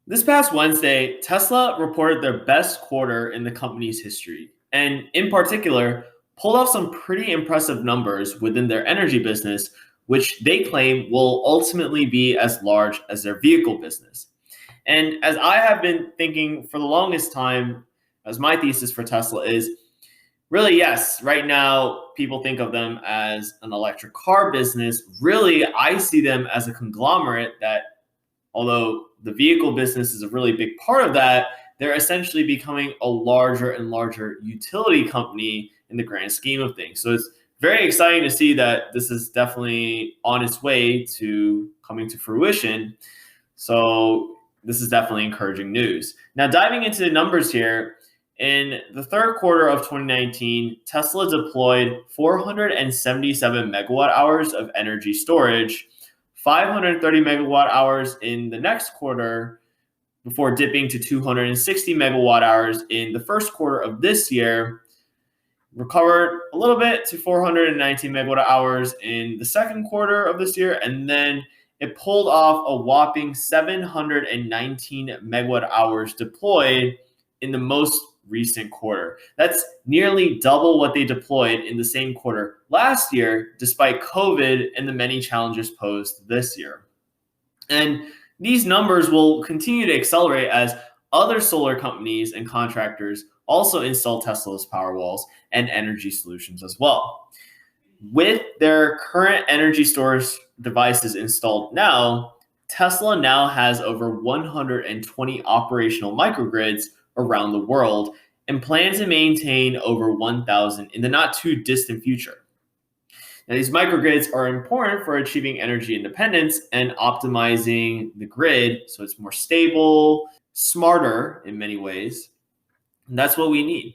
This past Wednesday, Tesla reported their best quarter in the company's history, and in particular, pulled off some pretty impressive numbers within their energy business, which they claim will ultimately be as large as their vehicle business. And as I have been thinking for the longest time, as my thesis for Tesla is really, yes, right now people think of them as an electric car business. Really, I see them as a conglomerate that although the vehicle business is a really big part of that, they're essentially becoming a larger and larger utility company in the grand scheme of things. So it's very exciting to see that this is definitely on its way to coming to fruition. So this is definitely encouraging news. Now, diving into the numbers here, in the third quarter of 2019, Tesla deployed 477 megawatt hours of energy storage, 530 megawatt hours in the next quarter, before dipping to 260 megawatt hours in the first quarter of this year, recovered a little bit to 419 megawatt hours in the second quarter of this year, and then it pulled off a whopping 719 megawatt hours deployed in the most recent quarter. That's nearly double what they deployed in the same quarter last year, despite COVID and the many challenges posed this year. And these numbers will continue to accelerate as other solar companies and contractors also install Tesla's Powerwalls and energy solutions as well. With their current energy storage devices installed now, Tesla now has over 120 operational microgrids around the world and plans to maintain over 1,000 in the not too distant future. Now, these microgrids are important for achieving energy independence and optimizing the grid so it's more stable, smarter in many ways. And that's what we need.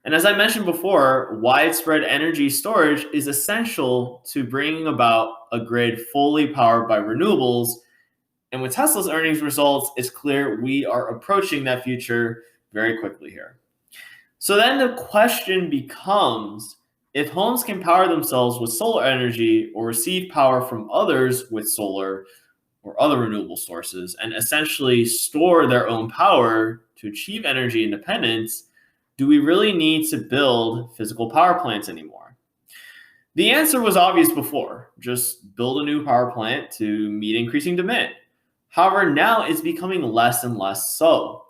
And as I mentioned before, widespread energy storage is essential to bringing about a grid fully powered by renewables. And with Tesla's earnings results, it's clear we are approaching that future very quickly here. So then the question becomes, if homes can power themselves with solar energy or receive power from others with solar or other renewable sources and essentially store their own power to achieve energy independence, do we really need to build physical power plants anymore? The answer was obvious before. Just build a new power plant to meet increasing demand. However, now it's becoming less and less so.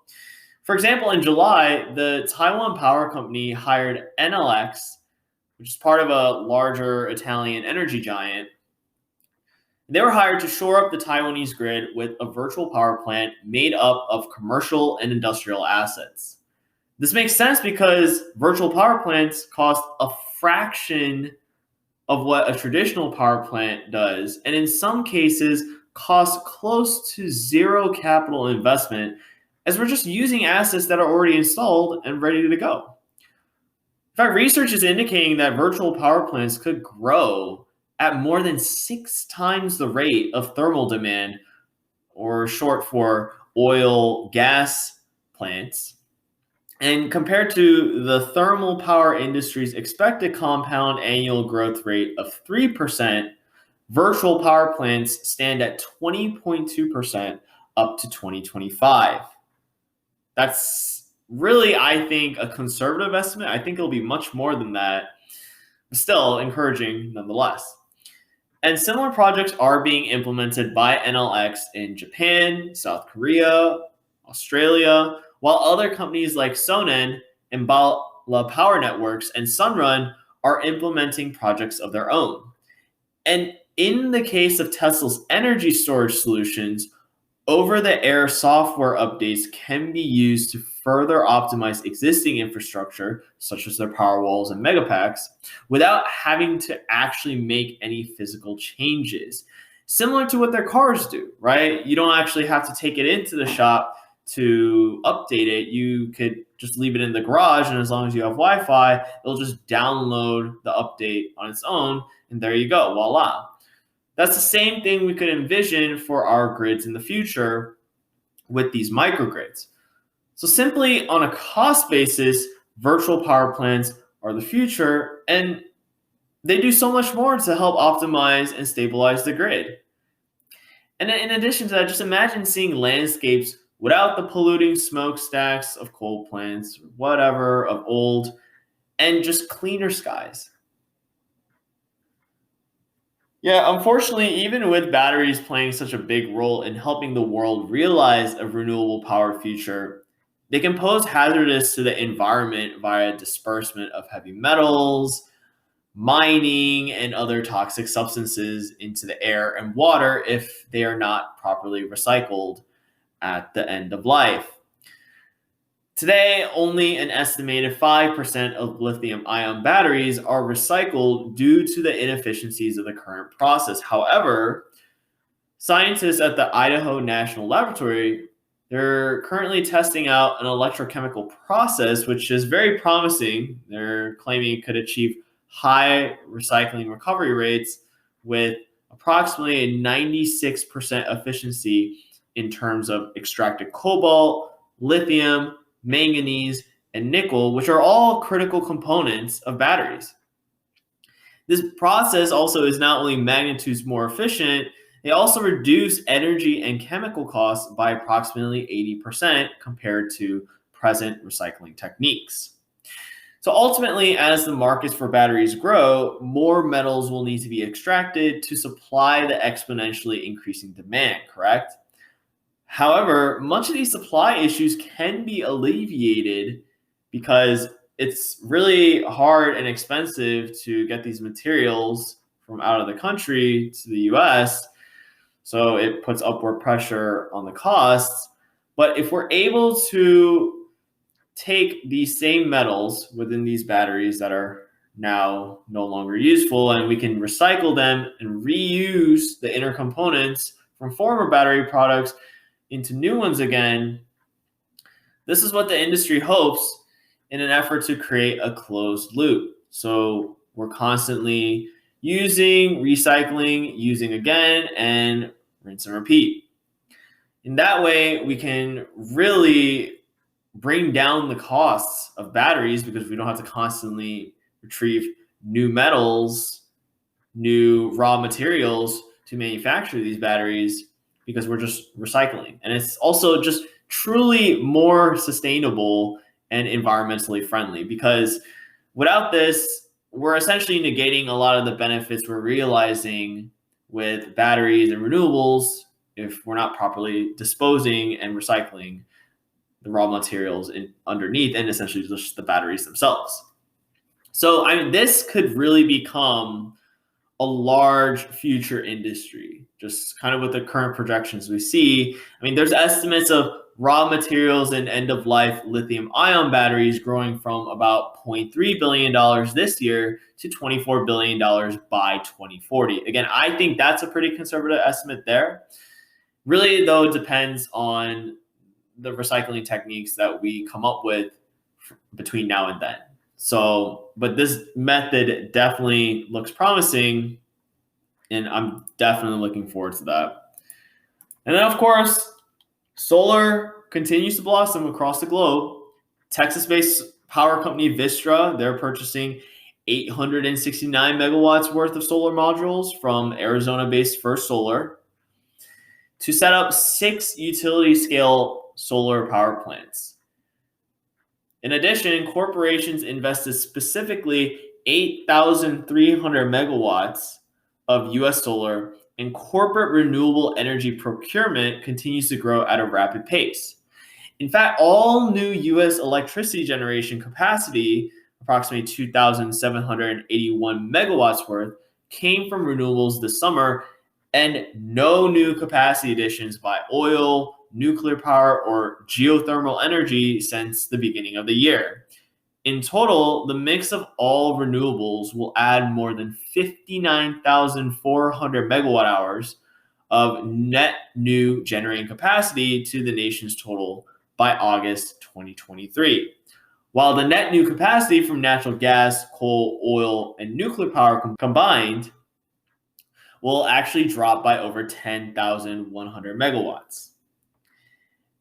For example, in July, the Taiwan Power Company hired Enel X, which is part of a larger Italian energy giant. They were hired to shore up the Taiwanese grid with a virtual power plant made up of commercial and industrial assets. This makes sense because virtual power plants cost a fraction of what a traditional power plant does, and in some cases cost close to zero capital investment, as we're just using assets that are already installed and ready to go. In fact, research is indicating that virtual power plants could grow at more than 6 times the rate of thermal demand, or short for oil gas plants. And compared to the thermal power industry's expected compound annual growth rate of 3%, virtual power plants stand at 20.2% up to 2025. That's really, I think, a conservative estimate. I think it'll be much more than that, but still encouraging nonetheless. And similar projects are being implemented by Enel X in Japan, South Korea, Australia, while other companies like Sonnen and Bala Power Networks and Sunrun are implementing projects of their own. And in the case of Tesla's energy storage solutions, over-the-air software updates can be used to further optimize existing infrastructure, such as their Powerwalls and Megapacks, without having to actually make any physical changes. Similar to what their cars do, right? You don't actually have to take it into the shop to update it. You could just leave it in the garage, and as long as you have Wi-Fi, it'll just download the update on its own, and there you go, voila. That's the same thing we could envision for our grids in the future with these microgrids. So simply on a cost basis, virtual power plants are the future, and they do so much more to help optimize and stabilize the grid. And in addition to that, just imagine seeing landscapes without the polluting smokestacks of coal plants, whatever, of old, and just cleaner skies. Yeah, unfortunately, even with batteries playing such a big role in helping the world realize a renewable power future, they can pose hazardous to the environment via disbursement of heavy metals, mining, and other toxic substances into the air and water if they are not properly recycled at the end of life. Today, only an estimated 5% of lithium ion batteries are recycled due to the inefficiencies of the current process. However, scientists at the Idaho National Laboratory, they're currently testing out an electrochemical process which is very promising. They're claiming it could achieve high recycling recovery rates with approximately a 96% efficiency in terms of extracted cobalt, lithium, manganese, and nickel, which are all critical components of batteries. This process also is not only magnitudes more efficient, they also reduce energy and chemical costs by approximately 80% compared to present recycling techniques. So ultimately, as the markets for batteries grow, more metals will need to be extracted to supply the exponentially increasing demand, correct? However, much of these supply issues can be alleviated because it's really hard and expensive to get these materials from out of the country to the US. So it puts upward pressure on the costs. But if we're able to take these same metals within these batteries that are now no longer useful and we can recycle them and reuse the inner components from former battery products into new ones again, this is what the industry hopes in an effort to create a closed loop. So we're constantly using, recycling, using again, and rinse and repeat. In that way, we can really bring down the costs of batteries because we don't have to constantly retrieve new metals, new raw materials to manufacture these batteries because we're just recycling. And it's also just truly more sustainable and environmentally friendly because without this, we're essentially negating a lot of the benefits we're realizing with batteries and renewables if we're not properly disposing and recycling the raw materials underneath and essentially just the batteries themselves. So this could really become a large future industry, just kind of with the current projections we see. There's estimates of raw materials and end-of-life lithium-ion batteries growing from about $0.3 billion this year to $24 billion by 2040. Again, I think that's a pretty conservative estimate there. Really, though, it depends on the recycling techniques that we come up with between now and then. So, but this method definitely looks promising, and I'm definitely looking forward to that. And then, of course, solar continues to blossom across the globe. Texas-based power company Vistra, they're purchasing 869 megawatts worth of solar modules from Arizona-based First Solar to set up 6 utility-scale solar power plants. In addition, corporations invested specifically 8,300 megawatts of U.S. solar, and corporate renewable energy procurement continues to grow at a rapid pace. In fact, all new U.S. electricity generation capacity, approximately 2,781 megawatts worth, came from renewables this summer, and no new capacity additions by oil, nuclear power, or geothermal energy since the beginning of the year. In total, the mix of all renewables will add more than 59,400 megawatt hours of net new generating capacity to the nation's total by August 2023. While the net new capacity from natural gas, coal, oil, and nuclear power combined will actually drop by over 10,100 megawatts.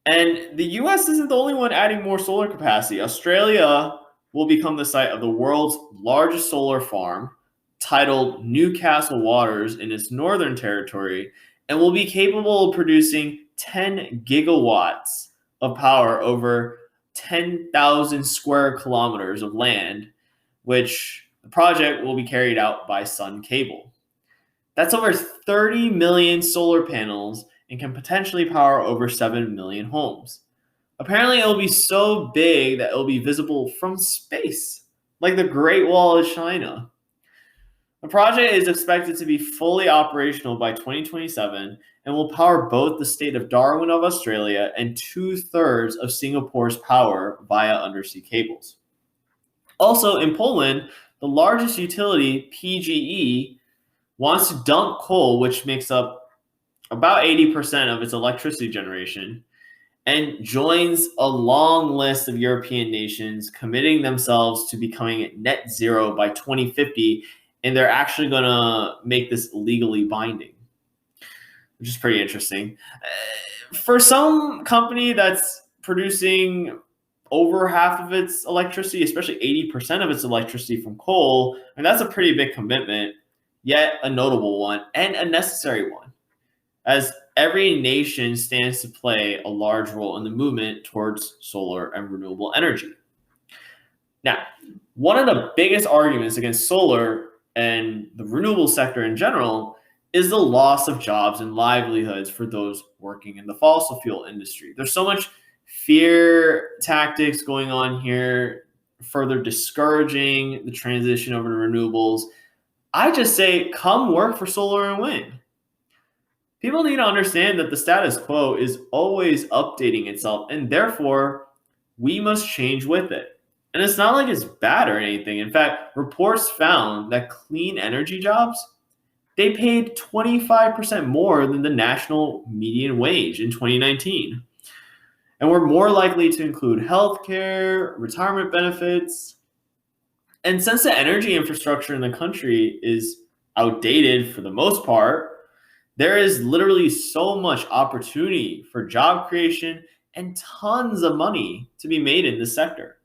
And the US isn't the only one adding more solar capacity. Australia will become the site of the world's largest solar farm, titled Newcastle Waters in its northern territory, and will be capable of producing 10 gigawatts of power over 10,000 square kilometers of land, which the project will be carried out by Sun Cable. That's over 30 million solar panels and can potentially power over 7 million homes. Apparently, it will be so big that it will be visible from space, like the Great Wall of China. The project is expected to be fully operational by 2027 and will power both the state of Darwin of Australia and 2/3 of Singapore's power via undersea cables. Also, in Poland, the largest utility, PGE, wants to dump coal, which makes up about 80% of its electricity generation, and joins a long list of European nations committing themselves to becoming net zero by 2050, and they're actually going to make this legally binding, which is pretty interesting. For some company that's producing over half of its electricity, especially 80% of its electricity from coal, and that's a pretty big commitment, yet a notable one and a necessary one, as every nation stands to play a large role in the movement towards solar and renewable energy. Now, one of the biggest arguments against solar and the renewable sector in general is the loss of jobs and livelihoods for those working in the fossil fuel industry. There's so much fear tactics going on here, further discouraging the transition over to renewables. I just say, come work for solar and wind. People need to understand that the status quo is always updating itself, and therefore, we must change with it. And it's not like it's bad or anything. In fact, reports found that clean energy jobs, they paid 25% more than the national median wage in 2019. And we're more likely to include healthcare, retirement benefits. And since the energy infrastructure in the country is outdated for the most part, there is literally so much opportunity for job creation and tons of money to be made in this sector.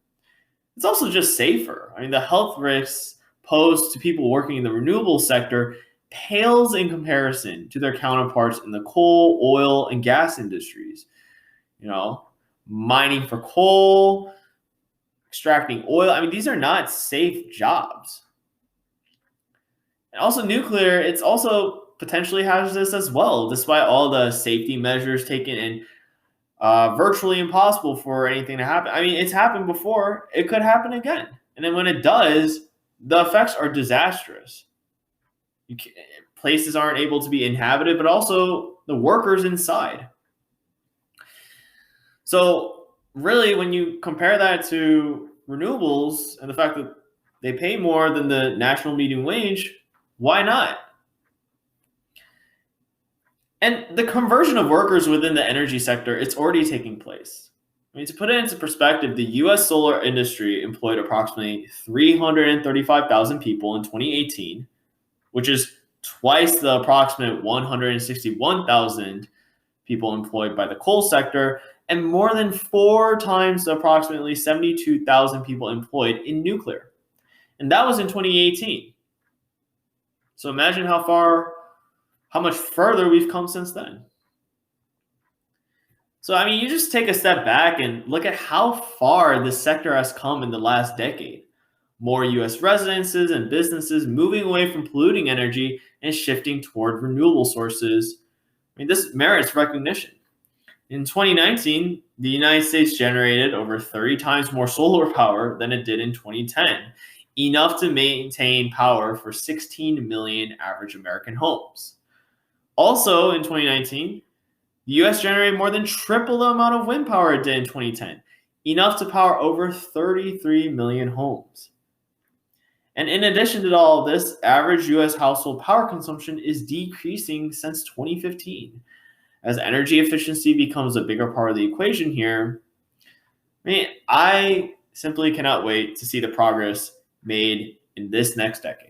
It's also just safer. I mean, the health risks posed to people working in the renewable sector pales in comparison to their counterparts in the coal, oil, and gas industries. You know, mining for coal, extracting oil. I mean, these are not safe jobs. And also nuclear, it's also potentially hazardous as well, despite all the safety measures taken and virtually impossible for anything to happen. I mean, it's happened before. It could happen again. And then when it does, the effects are disastrous. Places aren't able to be inhabited, but also the workers inside. So really, when you compare that to renewables and the fact that they pay more than the national median wage, why not? And the conversion of workers within the energy sector, it's already taking place. I mean, to put it into perspective, the U.S. solar industry employed approximately 335,000 people in 2018, which is twice the approximate 161,000 people employed by the coal sector, and more than 4 times the approximately 72,000 people employed in nuclear. And that was in 2018. So imagine how much further we've come since then. So, I mean, you just take a step back and look at how far this sector has come in the last decade. More US residences and businesses moving away from polluting energy and shifting toward renewable sources. I mean, this merits recognition. In 2019, the United States generated over 30 times more solar power than it did in 2010, enough to maintain power for 16 million average American homes. Also, in 2019, the US generated more than triple the amount of wind power it did in 2010, enough to power over 33 million homes. And in addition to all of this, average US household power consumption is decreasing since 2015. As energy efficiency becomes a bigger part of the equation here, I simply cannot wait to see the progress made in this next decade.